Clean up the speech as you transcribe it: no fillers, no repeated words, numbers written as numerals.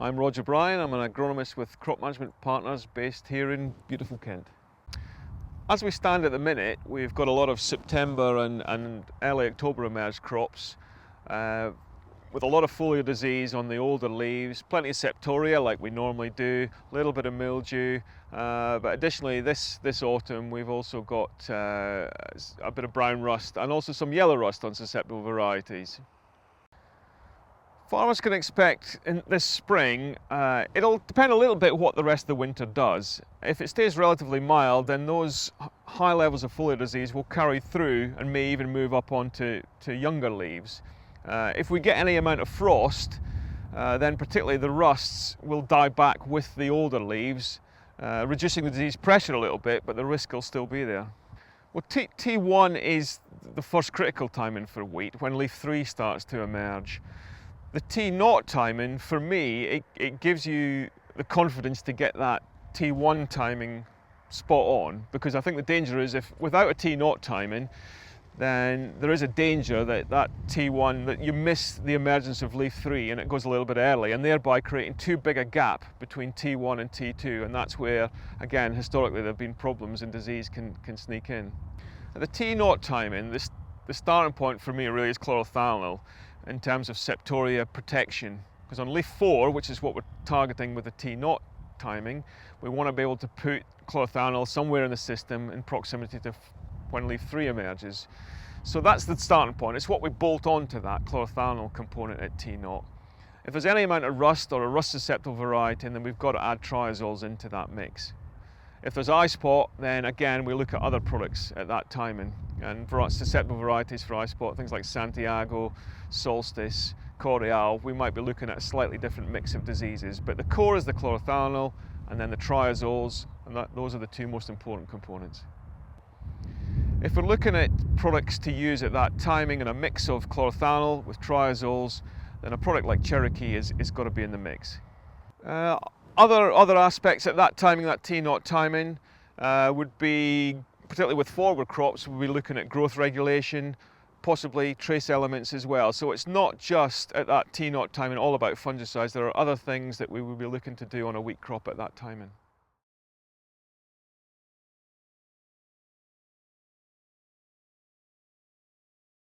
I'm Roger Bryan. I'm an agronomist with Crop Management Partners based here in beautiful Kent. As we stand at the minute, we've got a lot of September and early October emerged crops with a lot of foliar disease on the older leaves, plenty of septoria like we normally do, a little bit of mildew, but additionally this autumn we've also got a bit of brown rust and also some yellow rust on susceptible varieties. Farmers can expect in this spring, it'll depend a little bit what the rest of the winter does. If it stays relatively mild, then those high levels of foliar disease will carry through and may even move up onto younger leaves. If we get any amount of frost, then particularly the rusts will die back with the older leaves, reducing the disease pressure a little bit, but the risk will still be there. Well, T1 is the first critical timing for wheat, when leaf 3 starts to emerge. The T0 timing, for me, it gives you the confidence to get that T1 timing spot on, because I think the danger is if without a T0 timing, then there is a danger that T1, that you miss the emergence of leaf 3 and it goes a little bit early, and thereby creating too big a gap between T1 and T2, and that's where, again, historically there have been problems and disease can sneak in. At the T0 timing, the starting point for me really is chlorothalonil in terms of septoria protection, because on leaf 4, which is what we're targeting with the T0 timing, we want to be able to put chlorothalonil somewhere in the system in proximity to when leaf 3 emerges. So that's the starting point. It's what we bolt onto that chlorothalonil component at T0. If there's any amount of rust or a rust susceptible variety, then we've got to add triazoles into that mix. If there's eye spot, then again we look at other products at that timing, and susceptible varieties for eye spot, things like Santiago, Solstice, Corial, we might be looking at a slightly different mix of diseases, but the core is the chlorothalonil and then the triazoles, and those are the two most important components. If we're looking at products to use at that timing and a mix of chlorothalonil with triazoles, then a product like Cherokee is got to be in the mix. Other aspects at that timing, that T0 timing, would be, particularly with forward crops, we'll be looking at growth regulation, possibly trace elements as well. So it's not just at that T0 timing all about fungicides. There are other things that we will be looking to do on a wheat crop at that timing.